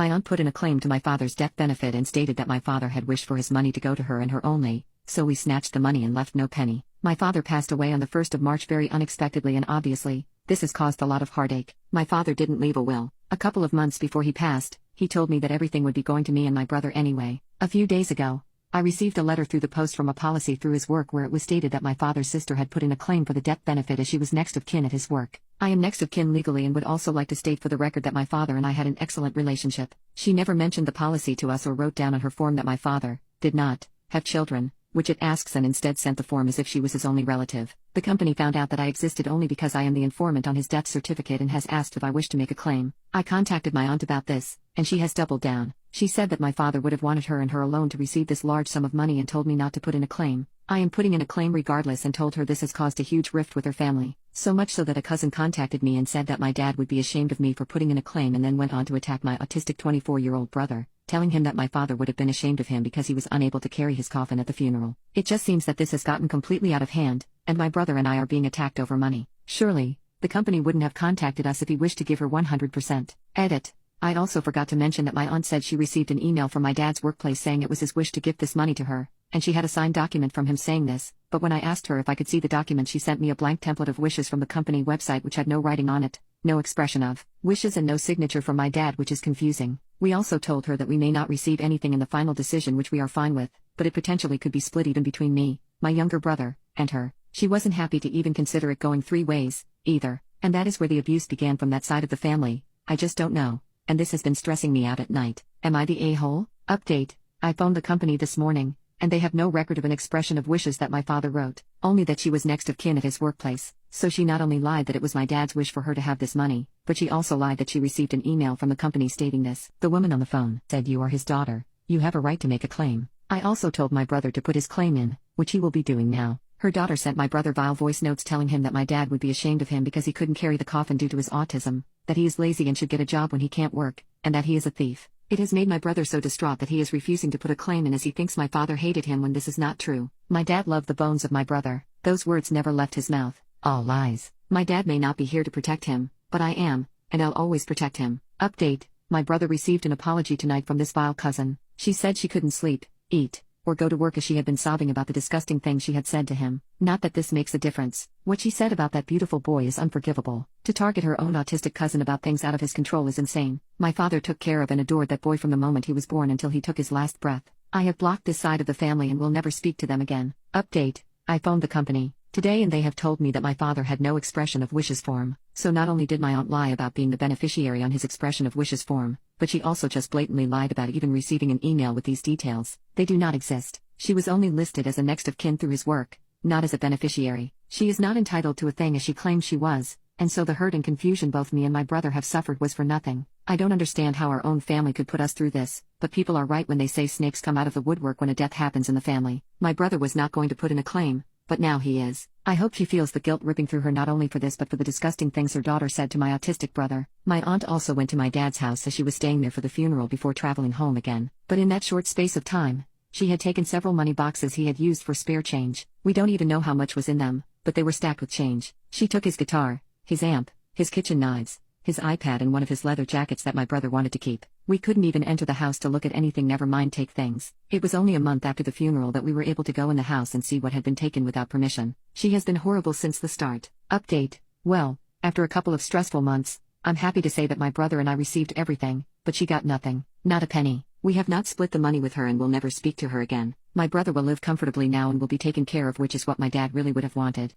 My aunt put in a claim to my father's death benefit and stated that my father had wished for his money to go to her and her only, so we snatched the money and left no penny. My father passed away on the 1st of March very unexpectedly, and obviously, this has caused a lot of heartache. My father didn't leave a will. A couple of months before he passed, he told me that everything would be going to me and my brother anyway. A few days ago, I received a letter through the post from a policy through his work where it was stated that my father's sister had put in a claim for the death benefit as she was next of kin at his work. I am next of kin legally and would also like to state for the record that my father and I had an excellent relationship. She never mentioned the policy to us or wrote down on her form that my father did not have children, which it asks, and instead sent the form as if she was his only relative. The company found out that I existed only because I am the informant on his death certificate and has asked if I wish to make a claim. I contacted my aunt about this, and she has doubled down. She said that my father would have wanted her and her alone to receive this large sum of money and told me not to put in a claim. I am putting in a claim regardless and told her this has caused a huge rift with her family, so much so that a cousin contacted me and said that my dad would be ashamed of me for putting in a claim, and then went on to attack my autistic 24-year-old brother, telling him that my father would have been ashamed of him because he was unable to carry his coffin at the funeral. It just seems that this has gotten completely out of hand, and my brother and I are being attacked over money. Surely, the company wouldn't have contacted us if he wished to give her 100%. Edit. I also forgot to mention that my aunt said she received an email from my dad's workplace saying it was his wish to gift this money to her, and she had a signed document from him saying this, but when I asked her if I could see the document, she sent me a blank template of wishes from the company website which had no writing on it, no expression of wishes, and no signature from my dad, which is confusing. We also told her that we may not receive anything in the final decision, which we are fine with, but it potentially could be split even between me, my younger brother, and her. She wasn't happy to even consider it going 3 ways, either, and that is where the abuse began from that side of the family. I just don't know, and this has been stressing me out at night. Am I the a-hole? Update. I phoned the company this morning, and they have no record of an expression of wishes that my father wrote, only that she was next of kin at his workplace. So she not only lied that it was my dad's wish for her to have this money, but she also lied that she received an email from the company stating this. The woman on the phone said, "You are his daughter. You have a right to make a claim." I also told my brother to put his claim in, which he will be doing now. Her daughter sent my brother vile voice notes telling him that my dad would be ashamed of him because he couldn't carry the coffin due to his autism, that he is lazy and should get a job when he can't work, and that he is a thief. It has made my brother so distraught that he is refusing to put a claim in as he thinks my father hated him when this is not true. My dad loved the bones of my brother. Those words never left his mouth. All lies. My dad may not be here to protect him, but I am, and I'll always protect him. Update. My brother received an apology tonight from this vile cousin. She said she couldn't sleep, eat, or go to work as she had been sobbing about the disgusting things she had said to him. Not that this makes a difference. What she said about that beautiful boy is unforgivable. To target her own autistic cousin about things out of his control is insane. My father took care of and adored that boy from the moment he was born until he took his last breath. I have blocked this side of the family and will never speak to them again. Update. I phoned the company today and they have told me that my father had no expression of wishes form. So not only did my aunt lie about being the beneficiary on his expression of wishes form, but she also just blatantly lied about even receiving an email with these details. They do not exist. She was only listed as a next of kin through his work, not as a beneficiary. She is not entitled to a thing as she claims she was, and so the hurt and confusion both me and my brother have suffered was for nothing. I don't understand how our own family could put us through this, but people are right when they say snakes come out of the woodwork when a death happens in the family. My brother was not going to put in a claim, but now he is. I hope she feels the guilt ripping through her not only for this but for the disgusting things her daughter said to my autistic brother. My aunt also went to my dad's house as she was staying there for the funeral before traveling home again, but in that short space of time, she had taken several money boxes he had used for spare change. We don't even know how much was in them, but they were stacked with change. She took his guitar, his amp, his kitchen knives, his iPad and one of his leather jackets that my brother wanted to keep. We couldn't even enter the house to look at anything, never mind take things. It was only a month after the funeral that we were able to go in the house and see what had been taken without permission. She has been horrible since the start. Update. Well, after a couple of stressful months, I'm happy to say that my brother and I received everything, but she got nothing. Not a penny. We have not split the money with her and will never speak to her again. My brother will live comfortably now and will be taken care of, which is what my dad really would have wanted.